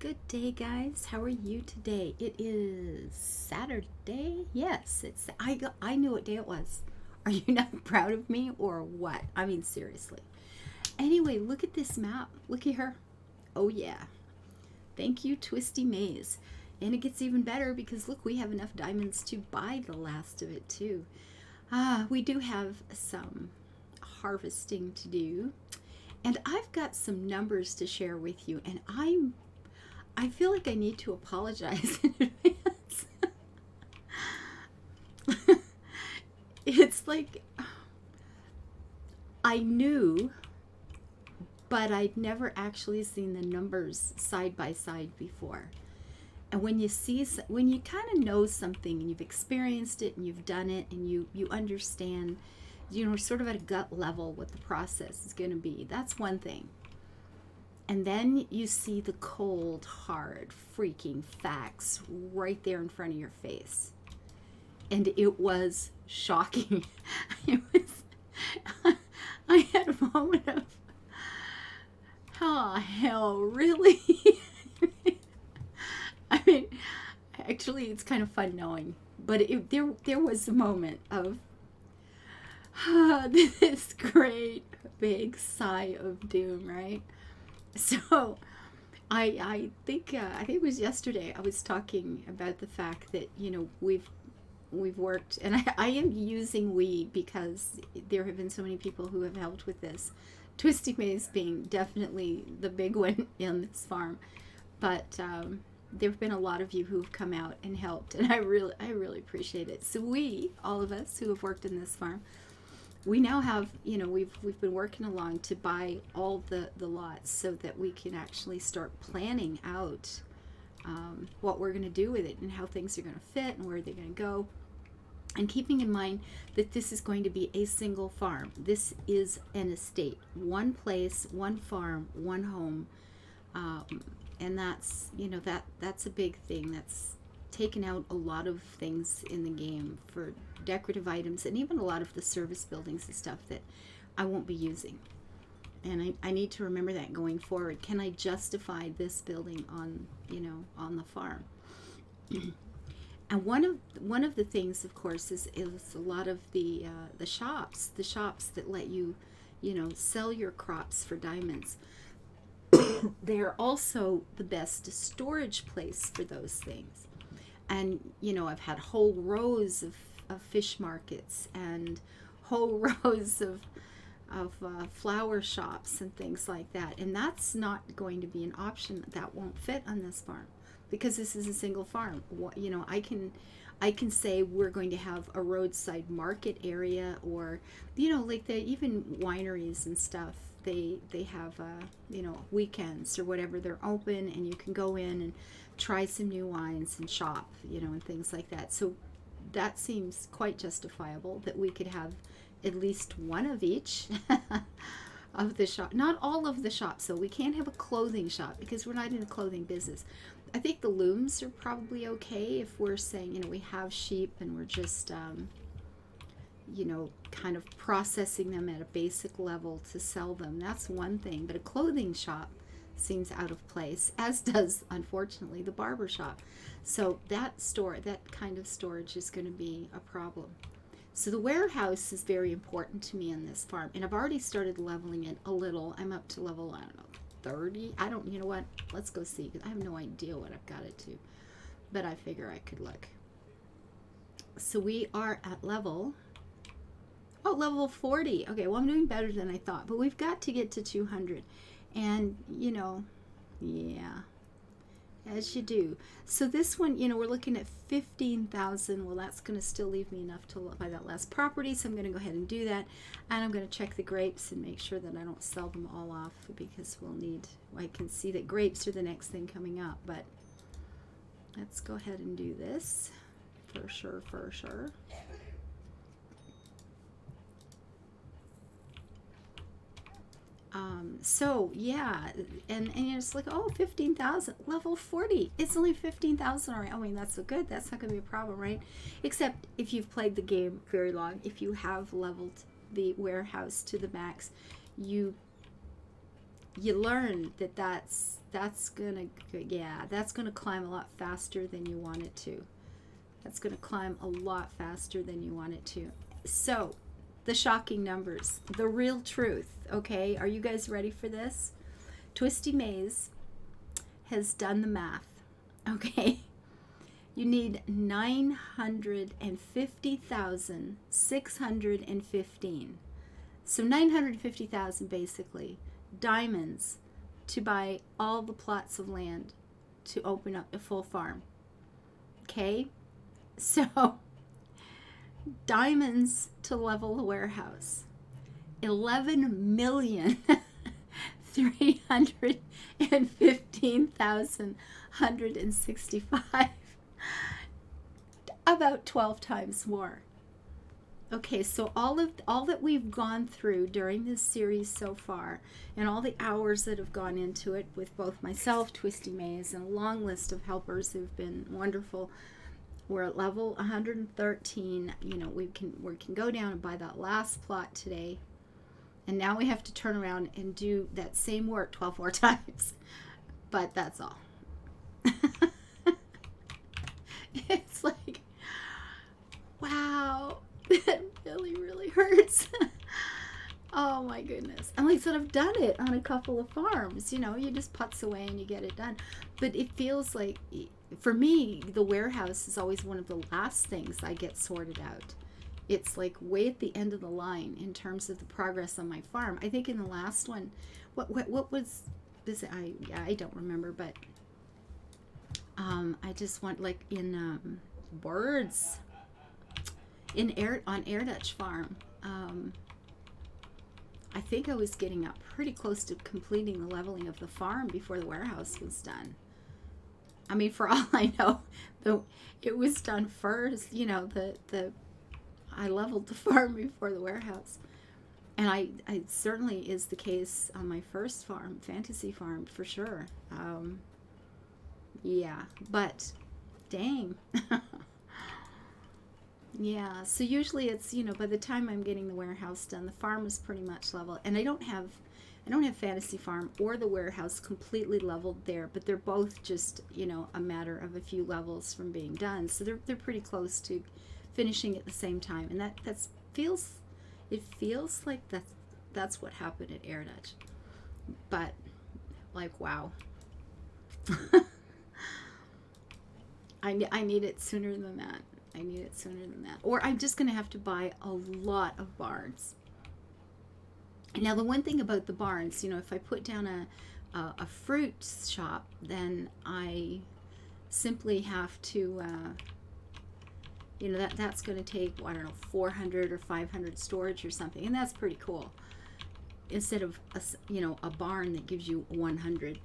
Good day, guys. How are you today? It is Saturday. Yes, I knew what day it was. Are you not proud of me or what? I mean, seriously. Anyway, look at this map. Look at her. Oh yeah. Thank you, Twisty Maze. And it gets even better because look, we have enough diamonds to buy the last of it too. We do have some harvesting to do. And I've got some numbers to share with you, and I feel like I need to apologize in advance. It's like I knew, but I'd never actually seen the numbers side by side before. And when you kind of know something and you've experienced it and you've done it and you understand, sort of at a gut level what the process is going to be, that's one thing. And then you see the cold, hard, freaking facts right there in front of your face. And it was shocking. It was, I had a moment of, oh, hell, really? I mean, actually, it's kind of fun knowing. But there was a moment of this great big sigh of doom, right? So I think it was yesterday I was talking about the fact that we've worked, and I am using we because there have been so many people who have helped with this. Twisty Maze being definitely the big one in this farm, but there have been a lot of you who have come out and helped, and I really appreciate it. So all of us who have worked in this farm, we now have, we've been working along to buy all the lots so that we can actually start planning out what we're going to do with it and how things are going to fit and where they're going to go. And keeping in mind that this is going to be a single farm. This is an estate. One place, one farm, one home. And that's, that's a big thing. That's taken out a lot of things in the game for decorative items and even a lot of the service buildings and stuff that I won't be using. And I need to remember that going forward. Can I justify this building on the farm? And one of the things, of course, is a lot of the shops that let you, sell your crops for diamonds. They're also the best storage place for those things. And I've had whole rows of fish markets and whole rows of flower shops and things like that, and that's not going to be an option. That won't fit on this farm because this is a single farm. I can say we're going to have a roadside market area, or like even wineries and stuff, they have weekends or whatever, they're open and you can go in and try some new wines and shop, and things like that. So that seems quite justifiable that we could have at least one of each of the shop. Not all of the shops, so we can't have a clothing shop because we're not in a clothing business. I think the looms are probably okay if we're saying, we have sheep and we're just, kind of processing them at a basic level to sell them. That's one thing, but a clothing shop seems out of place, as does, unfortunately, the barber shop. So that kind of storage is going to be a problem. So the warehouse is very important to me on this farm, and I've already started leveling it a little. I'm up to level, 30. You know what? Let's go see, because I have no idea what I've got it to, but I figure I could look. So we are at level 40. Okay, well, I'm doing better than I thought, but we've got to get to 200. And, yeah, as you do. So this one, we're looking at 15,000. Well, that's going to still leave me enough to buy that last property, so I'm going to go ahead and do that. And I'm going to check the grapes and make sure that I don't sell them all off, because I can see that grapes are the next thing coming up. But let's go ahead and do this for sure. So yeah, and it's like, 15,000, level 40. It's only 15,000 already. I mean, that's so good. That's not going to be a problem, right? Except if you've played the game very long, if you have leveled the warehouse to the max, you you learn that that's gonna climb a lot faster than you want it to. That's gonna climb a lot faster than you want it to. So, the shocking numbers, the real truth. Okay, are you guys ready for this? Twisty Maze has done the math. Okay, you need 950,615. So 950,000 basically diamonds to buy all the plots of land to open up a full farm. Okay, so diamonds to level the warehouse, 11,315,165, about 12 times more. Okay, so all that we've gone through during this series so far, and all the hours that have gone into it with both myself, Twisty Maze, and a long list of helpers who've been wonderful. We're at level 113. You know, we can go down and buy that last plot today, and now we have to turn around and do that same work 12 more times. But that's all. It's like, wow. That really hurts. Oh my goodness. And like I said, I've done it on a couple of farms. You know, you just putz away and you get it done. But it feels like, for me, the warehouse is always one of the last things I get sorted out. It's like way at the end of the line in terms of the progress on my farm. I think in the last one, what was this? I don't remember, but I just want, like, in birds. On Air Dutch Farm, I think I was getting up pretty close to completing the leveling of the farm before the warehouse was done. I mean, for all I know, it was done first. You know, I leveled the farm before the warehouse, and I certainly is the case on my first farm, Fantasy Farm, for sure. Yeah, but dang. Yeah, so usually it's, you know, by the time I'm getting the warehouse done, the farm is pretty much level. And I don't have Fantasy Farm or the warehouse completely leveled there, but they're both just, you know, a matter of a few levels from being done. So they're pretty close to finishing at the same time. And it feels like that's what happened at Air Dutch. But like, wow. I need it sooner than that. I need it sooner than that. Or I'm just going to have to buy a lot of barns. Now, the one thing about the barns, you know, if I put down a fruit shop, then I simply have to, you know, that's going to take, I don't know, 400 or 500 storage or something. And that's pretty cool. Instead of, a barn that gives you 100.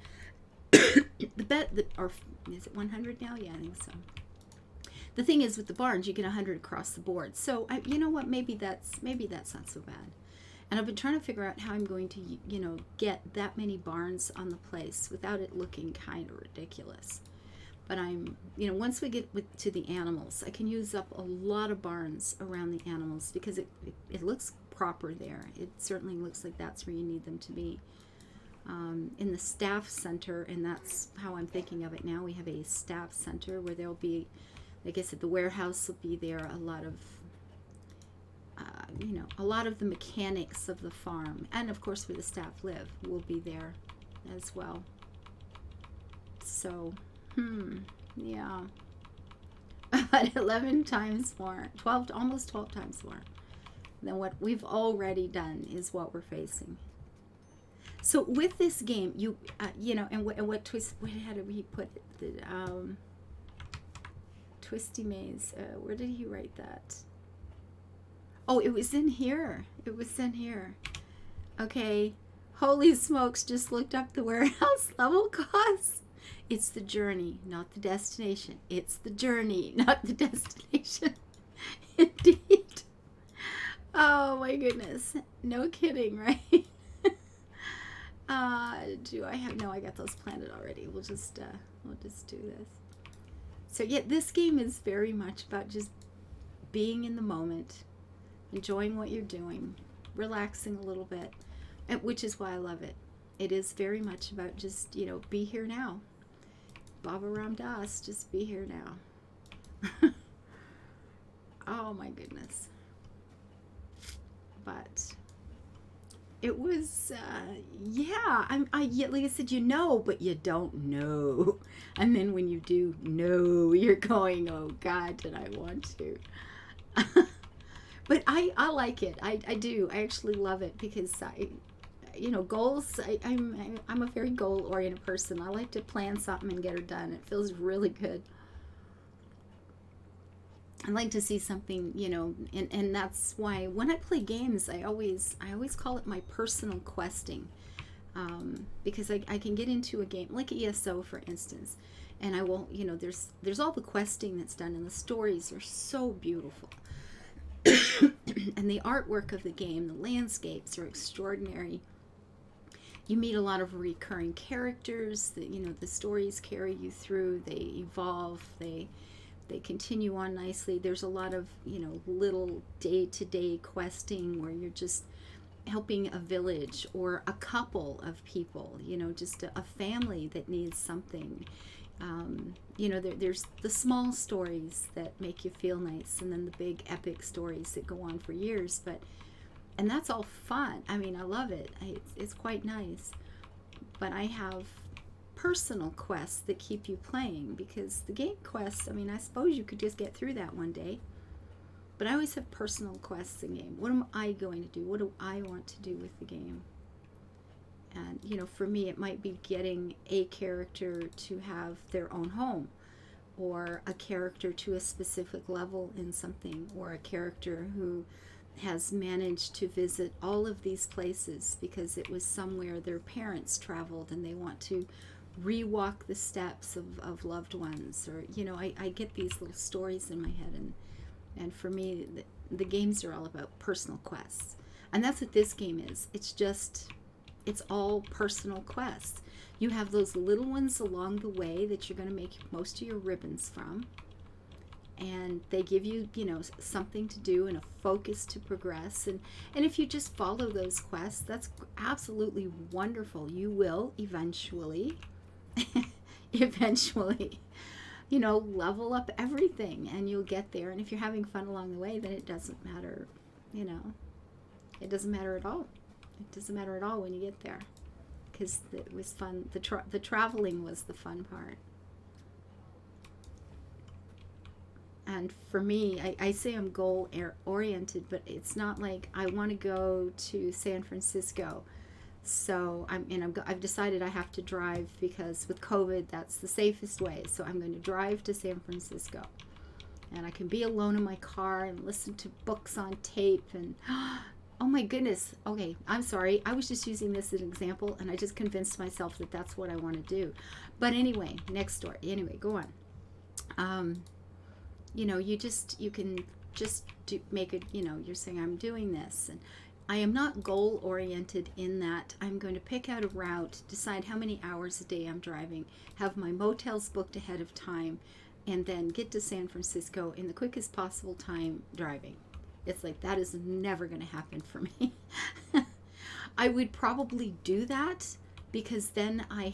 Or is it 100 now? Yeah, I think so. The thing is, with the barns, you get 100 across the board. So, you know what? Maybe that's not so bad. And I've been trying to figure out how I'm going to, you know, get that many barns on the place without it looking kind of ridiculous. But once we get to the animals, I can use up a lot of barns around the animals because it looks proper there. It certainly looks like that's where you need them to be. In the staff center, and that's how I'm thinking of it now, we have a staff center where there'll be, like I said, the warehouse will be there. A lot of the mechanics of the farm, and of course where the staff live, will be there as well. So, yeah. About 11 times more, almost 12 times more than what we've already done is what we're facing. So with this game, what twist? How did he put it? The Twisty Maze. Where did he write that? Oh, it was in here. It was in here. Okay. Holy smokes! Just looked up the warehouse level costs. It's the journey, not the destination. It's the journey, not the destination. Indeed. Oh my goodness. No kidding, right? Do I have? No, I got those planted already. We'll just do this. So yeah, this game is very much about just being in the moment, enjoying what you're doing, relaxing a little bit, which is why I love it. it is very much about just, be here now. Baba Ram Das, just be here now. Oh my goodness. But it was, yeah, like I said, but you don't know. And then when you do know, you're going, oh God, did I want to? But I like it. I do. I actually love it because goals, I'm a very goal-oriented person. I like to plan something and get it done. It feels really good. I like to see something, and that's why when I play games, I always call it my personal questing, because I can get into a game like ESO, for instance, and I will, there's all the questing that's done, and the stories are so beautiful, and the artwork of the game, the landscapes are extraordinary. You meet a lot of recurring characters that, the stories carry you through. They evolve. They continue on nicely. There's a lot of, little day-to-day questing where you're just helping a village or a couple of people, just a family that needs something. There's the small stories that make you feel nice, and then the big epic stories that go on for years. And that's all fun. I mean, I love it. It's quite nice. But I have personal quests that keep you playing, because the game quests, I suppose you could just get through that one day, but I always have personal quests in game. What am I going to do? What do I want to do with the game? And for me, it might be getting a character to have their own home, or a character to a specific level in something, or a character who has managed to visit all of these places because it was somewhere their parents traveled and they want to rewalk the steps of loved ones, or I get these little stories in my head, and for me the games are all about personal quests, and that's what this game is. It's all personal quests. You have those little ones along the way that you're going to make most of your ribbons from, and they give you something to do and a focus to progress, and if you just follow those quests, that's absolutely wonderful. You will eventually level up everything, and you'll get there. And if you're having fun along the way, then it doesn't matter, it doesn't matter at all. It doesn't matter at all when you get there, because it was fun. The traveling was the fun part. And for me, I say I'm goal oriented, but it's not like I want to go to San Francisco. So I've decided I have to drive, because with COVID, that's the safest way. So I'm going to drive to San Francisco, and I can be alone in my car and listen to books on tape. And oh my goodness. Okay, I'm sorry. I was just using this as an example, and I just convinced myself that that's what I want to do. But anyway, next story. Anyway, go on. You can just make it. You're saying I'm doing this, and I am not goal-oriented in that I'm going to pick out a route, decide how many hours a day I'm driving, have my motels booked ahead of time, and then get to San Francisco in the quickest possible time driving. It's like, that is never going to happen for me. I would probably do that, because then I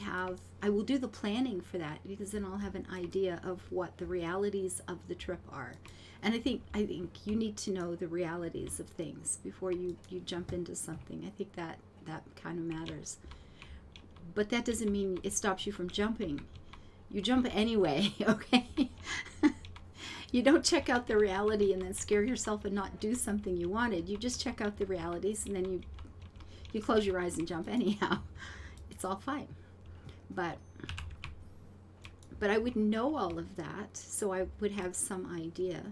will do the planning for that, because then I'll have an idea of what the realities of the trip are. And I think you need to know the realities of things before you jump into something. I think that kind of matters. But that doesn't mean it stops you from jumping. You jump anyway, okay? You don't check out the reality and then scare yourself and not do something you wanted. You just check out the realities, and then you close your eyes and jump anyhow. It's all fine. But I would know all of that, so I would have some idea.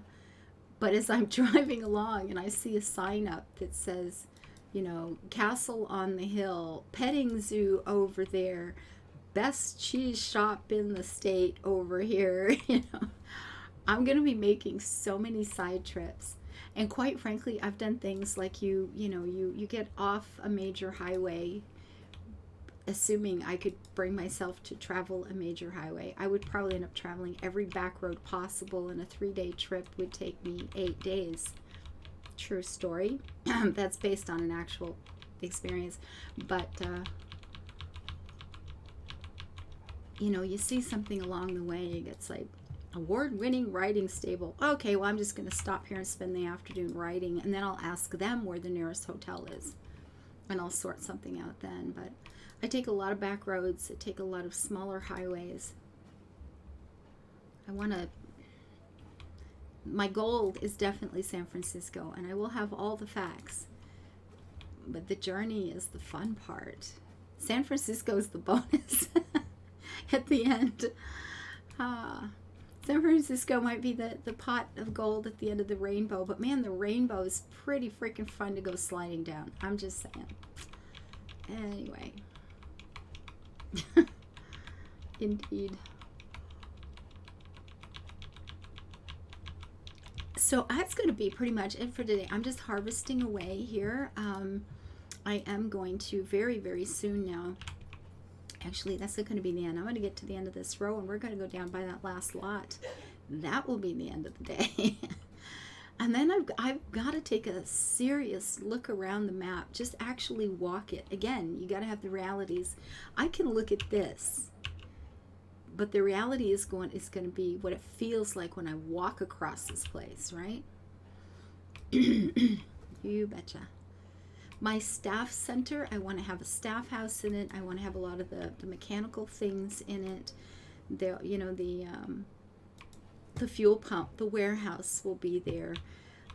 But as I'm driving along and I see a sign up that says, Castle on the Hill, petting zoo over there, best cheese shop in the state over here, I'm going to be making so many side trips. And quite frankly, I've done things like you get off a major highway. Assuming I could bring myself to travel a major highway, I would probably end up traveling every back road possible, and a 3-day trip would take me 8 days. True story. That's based on an actual experience. But you know, you see something along the way, it's like award-winning writing stable. Okay, well, I'm just going to stop here and spend the afternoon writing, and then I'll ask them where the nearest hotel is, and I'll sort something out then. But I take a lot of back roads. I take a lot of smaller highways. My goal is definitely San Francisco, and I will have all the facts. But the journey is the fun part. San Francisco is the bonus at the end. San Francisco might be the pot of gold at the end of the rainbow, but man, the rainbow is pretty freaking fun to go sliding down. I'm just saying. Anyway. Indeed. So that's going to be pretty much it for today. I'm just harvesting away here. I am going to very, very soon now. Actually, that's not going to be the end. I'm going to get to the end of this row, and we're going to go down by that last lot. That will be the end of the day. And then I've got to take a serious look around the map. Just actually walk it. Again, you got to have the realities. I can look at this, but the reality is going to be what it feels like when I walk across this place, right? You betcha. My staff center, I want to have a staff house in it. I want to have a lot of the mechanical things in it. The fuel pump, the warehouse will be there.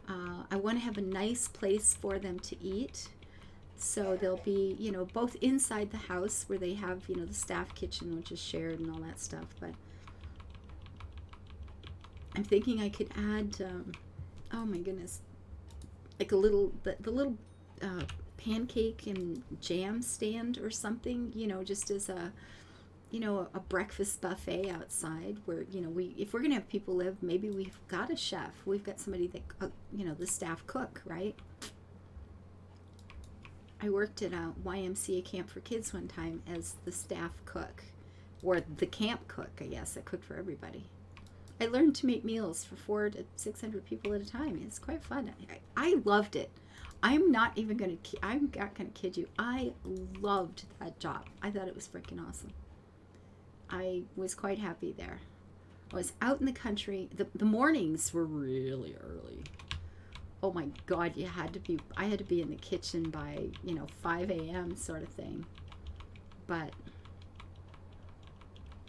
I want to have a nice place for them to eat. So they'll be, you know, both inside the house where they have, you know, the staff kitchen, which is shared and all that stuff. But I'm thinking I could add, oh my goodness, like a little, the little pancake and jam stand or something, you know, just as a, you know, a breakfast buffet outside where, you know, if we're going to have people live, maybe we've got a chef. We've got somebody that, you know, the staff cook, right? I worked at a YMCA camp for kids one time as the staff cook, or the camp cook, I guess. I cooked for everybody. I learned to make meals for 400 to 600 people at a time. It's quite fun. I loved it. I'm not going to kid you. I loved that job. I thought it was freaking awesome. I was quite happy there. I was out in the country. The mornings were really early. Oh my God, I had to be in the kitchen by, you know, 5 a.m. sort of thing. But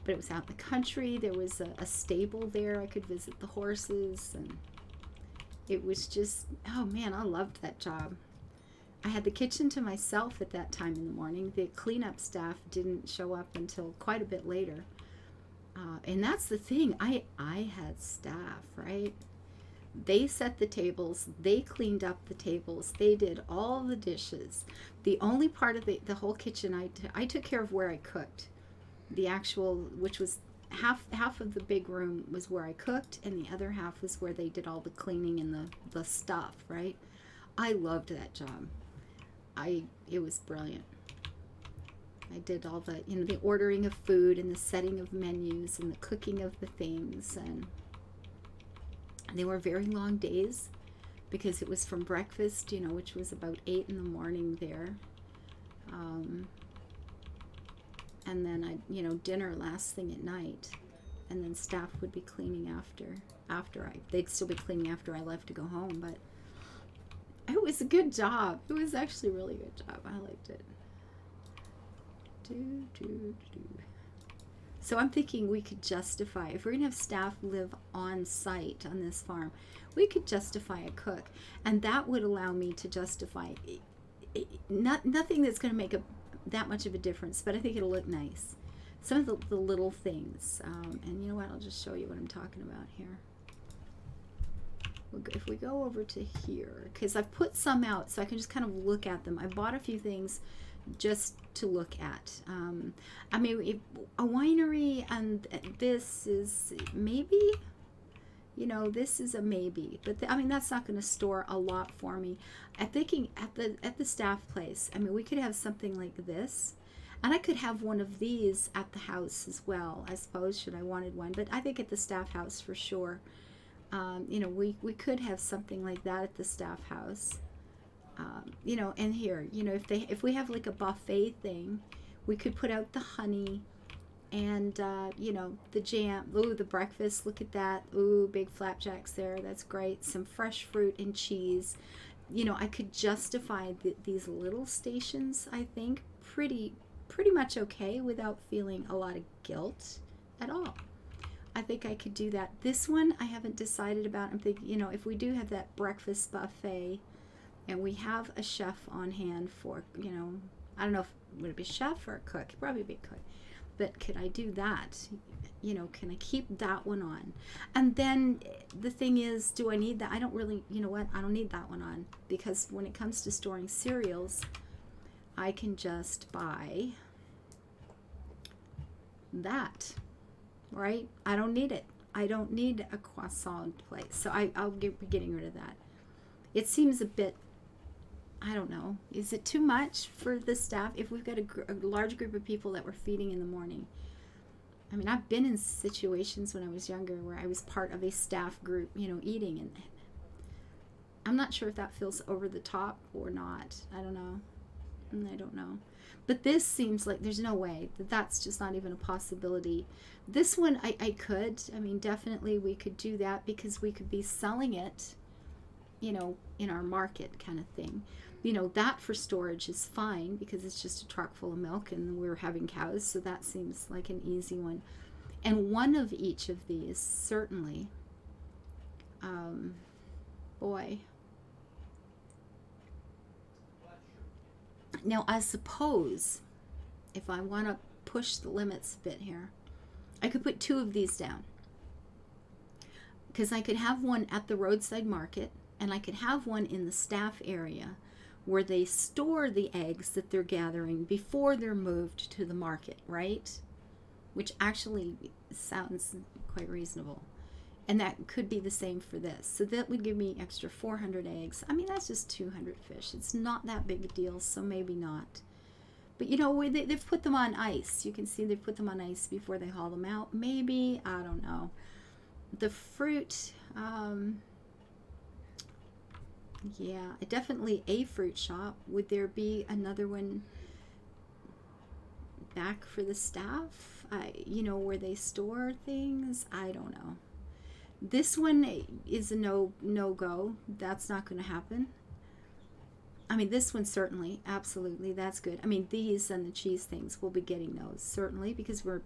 it was out in the country. There was a stable there. I could visit the horses, and it was just, oh man, I loved that job. I had the kitchen to myself at that time in the morning. The cleanup staff didn't show up until quite a bit later. And that's the thing. I had staff, right? They set the tables. They cleaned up the tables. They did all the dishes. The only part of the whole kitchen, I took care of where I cooked. The actual, which was half of the big room was where I cooked, and the other half was where they did all the cleaning and the stuff, right? I loved that job. It was brilliant. I did all the, you know, the ordering of food and the setting of menus and the cooking of the things, and they were very long days because it was from breakfast, you know, which was about 8 in the morning there. And then dinner last thing at night, and then staff would be cleaning they'd still be cleaning after I left to go home, but it was a good job. It was actually a really good job. I liked it. So I'm thinking we could justify, if we're going to have staff live on site on this farm, we could justify a cook. And that would allow me to justify nothing that's going to make that much of a difference, but I think it'll look nice. Some of the little things. And you know what? I'll just show you what I'm talking about here. If we go over to here, because I've put some out so I can just kind of look at them. I bought a few things just to look at. I mean, a winery, and this is maybe, you know, this is a maybe, but I mean, that's not going to store a lot for me. I'm thinking at the staff place, I mean, we could have something like this, and I could have one of these at the house as well, I suppose, should I wanted one, but I think at the staff house for sure. You know, we could have something like that at the staff house. You know, and here, you know, if we have like a buffet thing, we could put out the honey, And, you know, the jam. Ooh, the breakfast. Look at that. Ooh, big flapjacks there. That's great. Some fresh fruit and cheese. You know, I could justify these little stations, I think, pretty much okay without feeling a lot of guilt at all. I think I could do that. This one I haven't decided about. I'm thinking, you know, if we do have that breakfast buffet and we have a chef on hand for, you know, I don't know if would it be a chef or a cook? Probably be a cook. But could I do that? You know, can I keep that one on? And then the thing is, do I need that? I don't really, you know what? I don't need that one on, because when it comes to storing cereals, I can just buy that, right? I don't need it. I don't need a croissant plate. So I'll be getting rid of that. It seems a bit, I don't know, is it too much for the staff if we've got a large group of people that we're feeding in the morning? I mean, I've been in situations when I was younger where I was part of a staff group, you know, eating, and I'm not sure if that feels over the top or not. I don't know. I don't know. But this seems like there's no way that's just not even a possibility. This one I could. I mean, definitely we could do that, because we could be selling it, you know, in our market kind of thing. You know, that for storage is fine, because it's just a truck full of milk and we're having cows, so that seems like an easy one. And one of each of these, certainly, boy. Now, I suppose if I want to push the limits a bit here, I could put 2 of these down, because I could have one at the roadside market, and I could have one in the staff area where they store the eggs that they're gathering before they're moved to the market, right? Which actually sounds quite reasonable. And that could be the same for this. So that would give me extra 400 eggs. I mean, that's just 200 fish. It's not that big a deal, so maybe not. But, you know, they've put them on ice. You can see they've put them on ice before they haul them out. Maybe, I don't know. The fruit, yeah, definitely a fruit shop. Would there be another one back for the staff? You know, where they store things? I don't know. This one is a no-go. That's not going to happen. I mean, this one certainly, absolutely, that's good. I mean, these and the cheese things, we'll be getting those, certainly, because we're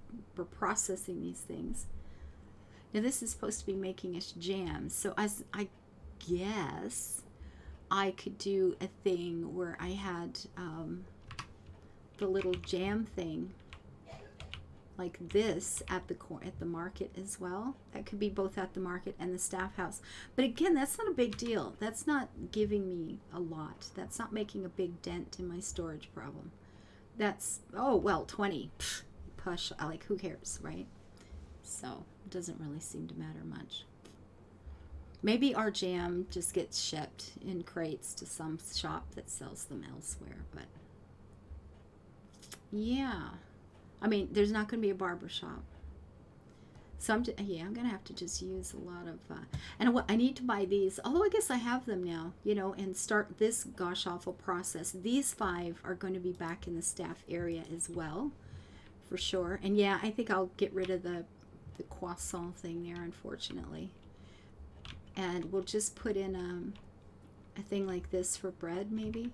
processing these things. Now, this is supposed to be making us jam, so as I guess I could do a thing where I had the little jam thing like this at the market as well. That could be both at the market and the staff house. But again, that's not a big deal. That's not giving me a lot. That's not making a big dent in my storage problem. That's, oh, well, 20. Pfft, push, like, who cares, right? So it doesn't really seem to matter much. Maybe our jam just gets shipped in crates to some shop that sells them elsewhere, but yeah. I mean, there's not going to be a barber shop. So I'm going to have to just use a lot of, and I need to buy these, although I guess I have them now, you know, and start this gosh awful process. These 5 are going to be back in the staff area as well, for sure. And yeah, I think I'll get rid of the croissant thing there, unfortunately. And we'll just put in a thing like this for bread, maybe.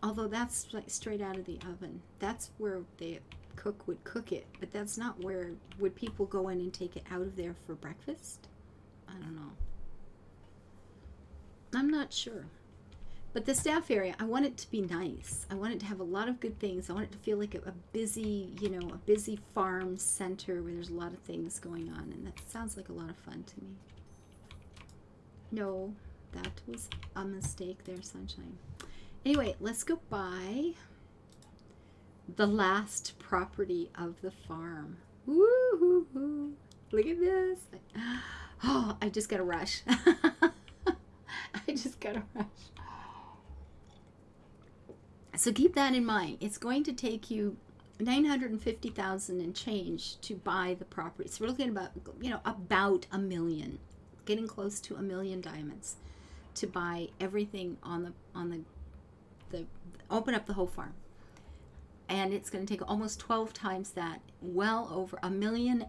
Although that's like straight out of the oven. That's where the cook would cook it, but that's not where would people go in and take it out of there for breakfast? I don't know. I'm not sure. But the staff area, I want it to be nice. I want it to have a lot of good things. I want it to feel like a busy, you know, a busy farm center where there's a lot of things going on, and that sounds like a lot of fun to me. No, that was a mistake there, sunshine. Anyway, let's go by the last property of the farm. Woo-hoo-hoo. Look at this. Oh, I just got a rush. I just got a rush. So keep that in mind. It's going to take you $950,000 and change to buy the property. So we're looking at about, you know, about $1 million, getting close to $1 million diamonds to buy everything on the open up the whole farm. and it's going to take almost 12 times that, well over 1.3 million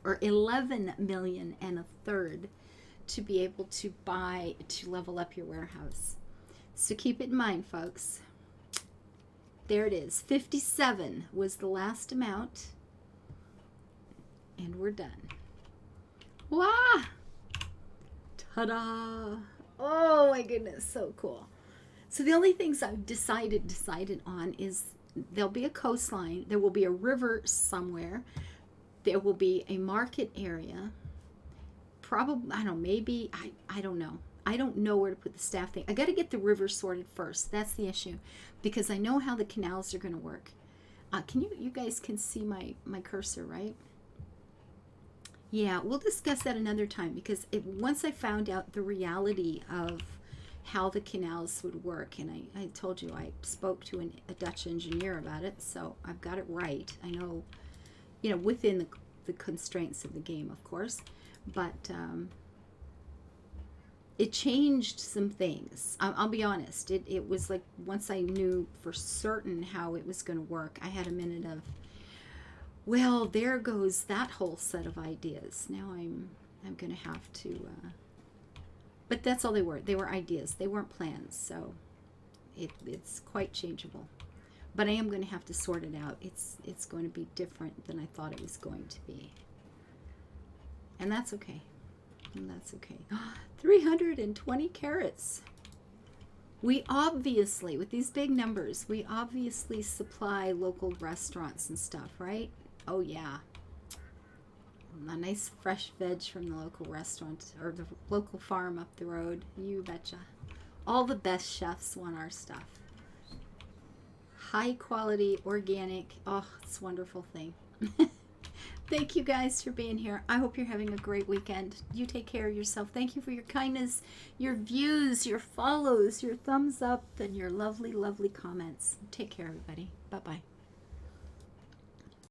or 11 million and a third to be able to buy, to level up your warehouse. So keep it in mind, folks. There it is. 57 was the last amount, and we're done. Wow! Ta-da! Oh my goodness, so cool. So the only things I've decided on is there'll be a coastline, there will be a river somewhere, there will be a market area, probably, I don't know, maybe, I don't know. I don't know where to put the staff thing. I got to get the river sorted first. That's the issue, because I know how the canals are going to work. Can you guys can see my cursor, right? Yeah, we'll discuss that another time, because once I found out the reality of how the canals would work, and I told you I spoke to a Dutch engineer about it, so I've got it right. I know, within the constraints of the game, of course, but it changed some things. I'll be honest. It was like once I knew for certain how it was going to work, I had a minute of, well, there goes that whole set of ideas. Now I'm going to have to, but that's all they were. They were ideas. They weren't plans. So it's quite changeable. But I am going to have to sort it out. It's going to be different than I thought it was going to be. And that's okay. And that's okay. 320 carats. We obviously, with these big numbers, we obviously supply local restaurants and stuff, right? Oh yeah. A nice fresh veg from the local restaurant or the local farm up the road. You betcha. All the best chefs want our stuff. High quality, organic. Oh, it's a wonderful thing. Thank you guys for being here. I hope you're having a great weekend. You take care of yourself. Thank you for your kindness, your views, your follows, your thumbs up, and your lovely, lovely comments. Take care, everybody. Bye-bye.